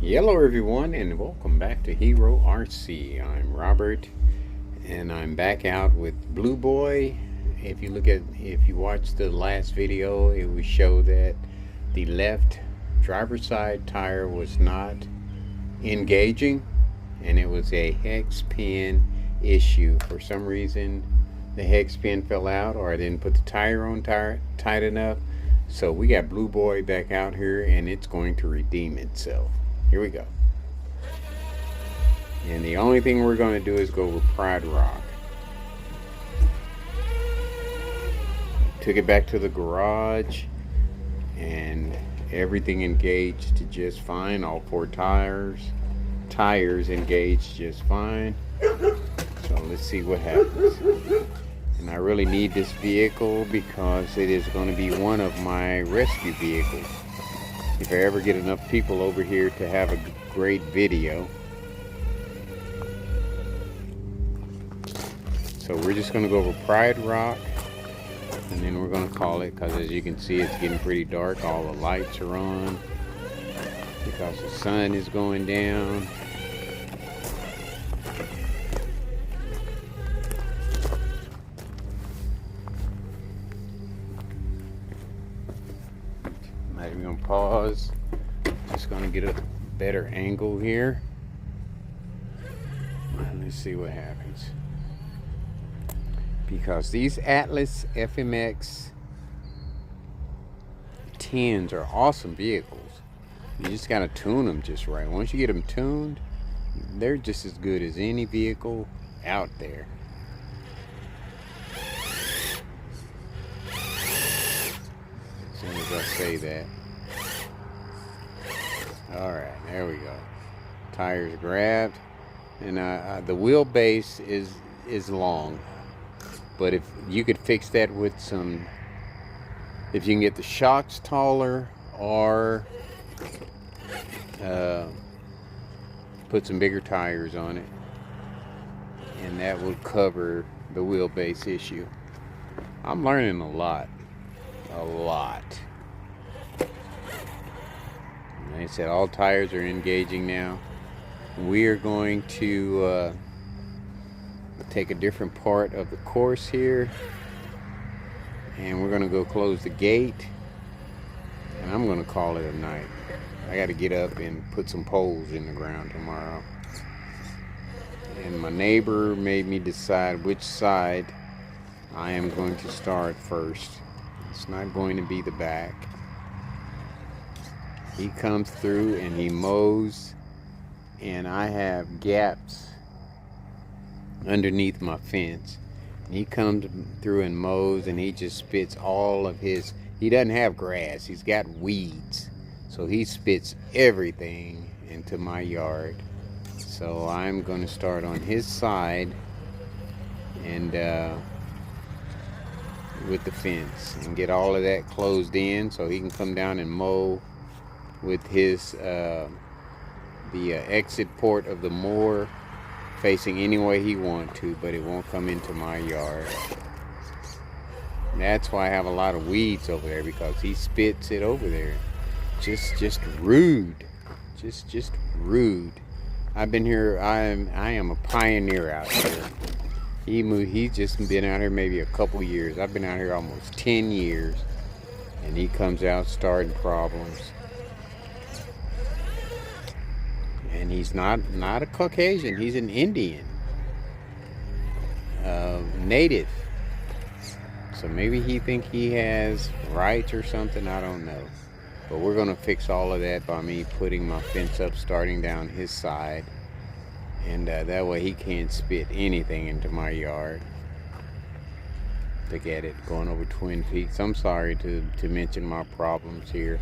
Hello everyone and welcome back to Herorc. I'm Robert and I'm back out with Blue Boy. If you watched the last video, it would show that the left driver's side tire was not engaging and it was a hex pin issue. For some reason the hex pin fell out, or I didn't put the tire on tight enough. So we got Blue Boy back out here and it's going to redeem itself. Here we go. And the only thing we're going to do is go with Pride Rock. Took it back to the garage and everything engaged just fine. All four tires engaged just fine. So let's see what happens. And I really need this vehicle because it is going to be one of my rescue vehicles. If I ever get enough people over here to have a great video. So we're just going to go over Pride Rock and then we're going to call it, because as you can see it's getting pretty dark. All the lights are on because the sun is going down. Not even gonna pause. Just gonna get a better angle here. Let's see what happens. Because these Atlas FMX 10s are awesome vehicles. You just gotta tune them just right. Once you get them tuned, they're just as good as any vehicle out there. As soon as I say that. Alright, there we go. Tires grabbed. And the wheelbase is long. But if you could fix that with some, if you can get the shocks taller, or put some bigger tires on it, and that would cover the wheelbase issue. I'm learning a lot. Like I said, all tires are engaging now. We are going to take a different part of the course here, and we're going to go close the gate, and I'm going to call it a night. I got to get up and put some poles in the ground tomorrow. And my neighbor made me decide which side I am going to start first. It's not going to be the back. He comes through and he mows, and I have gaps underneath my fence. And he comes through and mows, and he just spits all of his, he doesn't have grass, he's got weeds. So he spits everything into my yard. So I'm going to start on his side and with the fence and get all of that closed in so he can come down and mow with his the exit port of the mower facing any way he wants to, but it won't come into my yard. And that's why I have a lot of weeds over there, because he spits it over there. Just rude. Just rude. I've been here, I am a pioneer out here. He's just been out here maybe a couple years. I've been out here almost 10 years, and he comes out starting problems. And he's not a Caucasian, he's an Indian, native. So maybe he think he has rights or something, I don't know. But we're gonna fix all of that by me putting my fence up, starting down his side, and that way he can't spit anything into my yard. Look at it, going over Twin Peaks. I'm sorry to mention my problems here,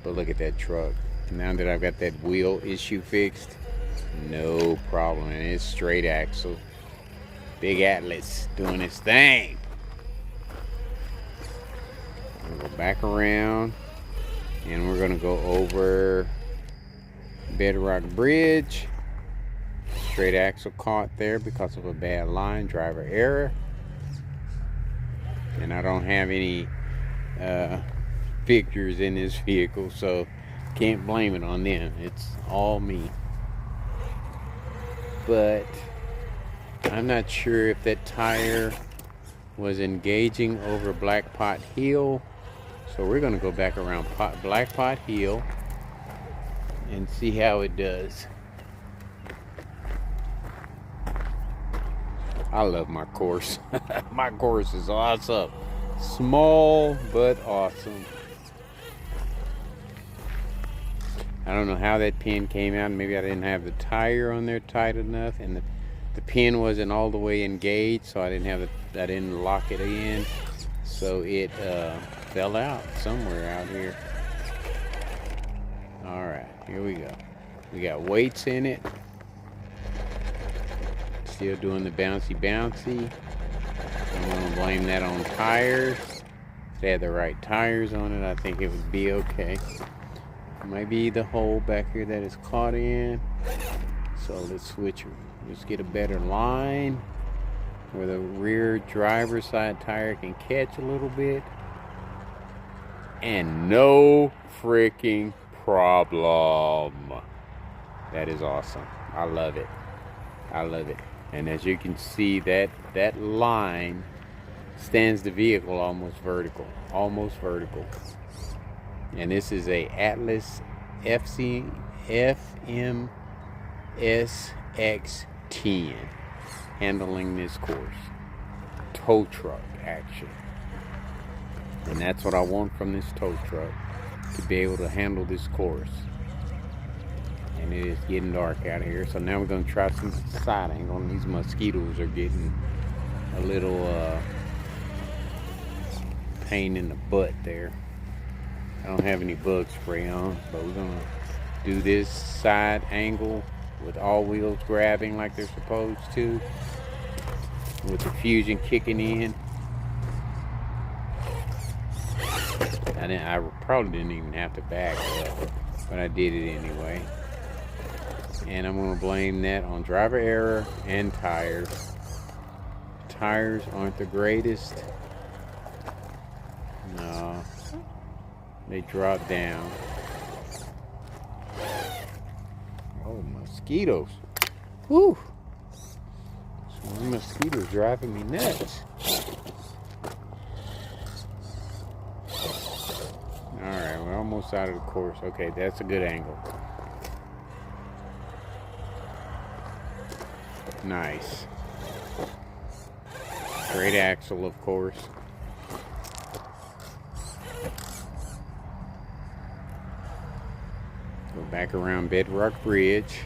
but look at that truck. Now that I've got that wheel issue fixed, no problem. And it's straight axle. Big Atlas doing its thing. I'm gonna go back around, and we're gonna go over Bedrock Bridge. Straight axle caught there because of a bad line, driver error. And I don't have any figures in this vehicle, so Can't blame it on them. It's all me. But I'm not sure if that tire was engaging over Black Pot Hill. So we're going to go back around Black Pot Hill and see how it does. I love my course. My course is awesome. Small but awesome. I don't know how that pin came out. Maybe I didn't have the tire on there tight enough, and the pin wasn't all the way engaged, so I didn't lock it in, so it fell out somewhere out here. All right, here we go. We got weights in it. Still doing the bouncy. I'm gonna blame that on tires. If they had the right tires on it, I think it would be okay. Might be the hole back here that is caught in. So let's switch. Let's get a better line where the rear driver's side tire can catch a little bit. And no freaking problem. That is awesome. I love it. I love it. And as you can see, that line stands the vehicle almost vertical. Almost vertical. And this is a Atlas FMSX10 handling this course. Tow truck action. And that's what I want from this tow truck, to be able to handle this course. And it is getting dark out here, so now we're going to try some side angle. And these mosquitoes are getting a little pain in the butt there. I don't have any bug spray on, but we're going to do this side angle with all wheels grabbing like they're supposed to, with the fusion kicking in. I probably didn't even have to back up, but I did it anyway. And I'm going to blame that on driver error and tires. Tires aren't the greatest. No. They drop down. Oh, mosquitoes. Whew. Some mosquitoes driving me nuts. Alright, we're almost out of the course. Okay, that's a good angle. Nice. Great axle, of course. Go back around Bedrock Bridge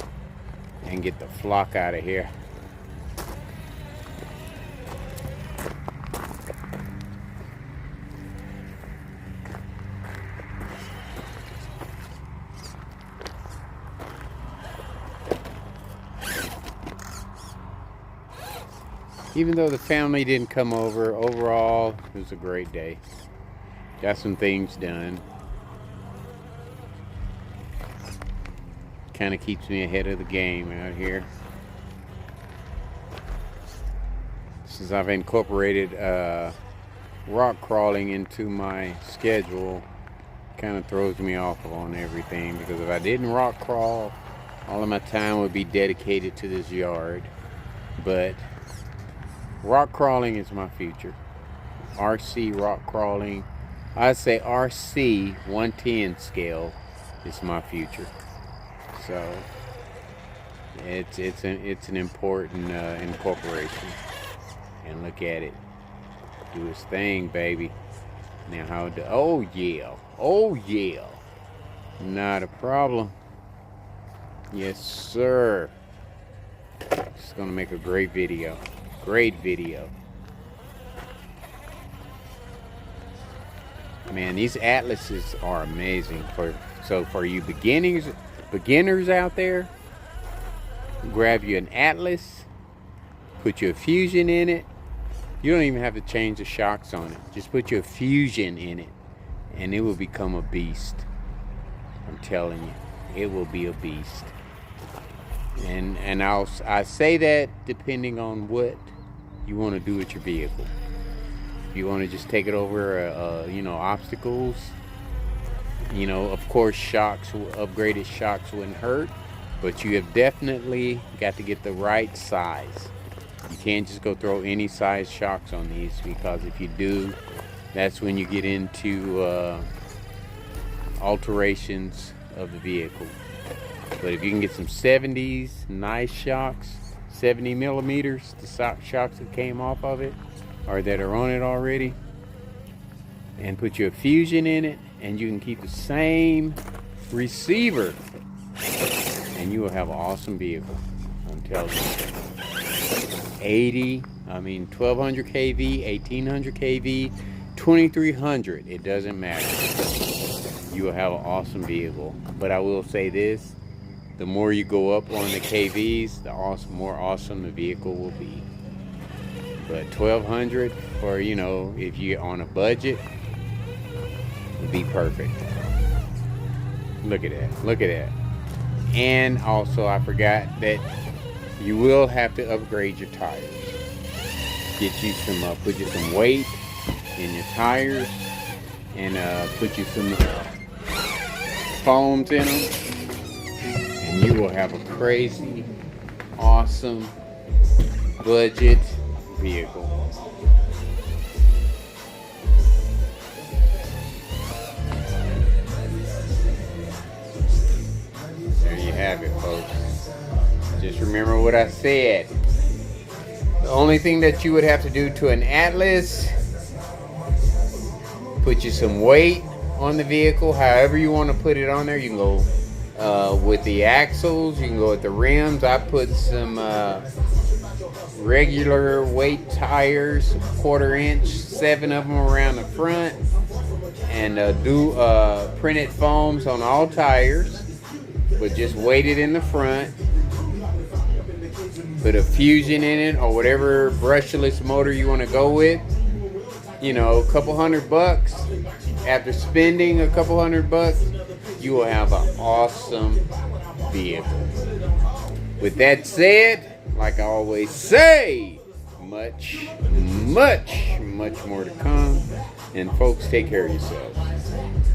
and get the flock out of here. Even though the family didn't come over, overall, it was a great day. Got some things done. Kind of keeps me ahead of the game out here. Since I've incorporated rock crawling into my schedule, kind of throws me off on everything, because if I didn't rock crawl, all of my time would be dedicated to this yard. But rock crawling is my future. RC rock crawling, I'd say RC 110 scale is my future. So it's an important incorporation. And look at it, do its thing, baby. Now how do? Oh yeah, not a problem. Yes, sir. It's gonna make a great video. Great video. Man, these atlases are amazing. For you beginners out there, grab you an atlas, put your fusion in it. You don't even have to change the shocks on it. Just put your fusion in it, and it will become a beast. I'm telling you, it will be a beast. And I say that depending on what you want to do with your vehicle. If you want to just take it over, obstacles, You know, of course, upgraded shocks wouldn't hurt, but you have definitely got to get the right size. You can't just go throw any size shocks on these, because if you do, that's when you get into alterations of the vehicle. But if you can get some 70s, nice shocks, 70 millimeters, the shocks that came off of it or that are on it already, and put your Fusion in it, and you can keep the same receiver, and you will have an awesome vehicle. I'm telling you. 1200 kV, 1800 kV, 2300, it doesn't matter. You will have an awesome vehicle. But I will say this, the more you go up on the KVs, the more awesome the vehicle will be. But 1200 for, you know, if you're on a budget, would be perfect. Look at that, look at that. And also, I forgot that you will have to upgrade your tires. Get you some, put you some weight in your tires, and put you some foams in them, and you will have a crazy, awesome budget vehicle. There you have it, folks. Just remember what I said. The only thing that you would have to do to an Atlas, put you some weight on the vehicle, however you want to put it on there. You can go with the axles, you can go with the rims. I put some regular weight tires, 1/4 inch, 7 of them around the front, and do printed foams on all tires, but just weighted in the front. Put a Fusion in it, or whatever brushless motor you want to go with. You know, a couple $100. After spending a couple $100, you will have an awesome vehicle. With that said, like I always say, much more to come. And folks, take care of yourselves.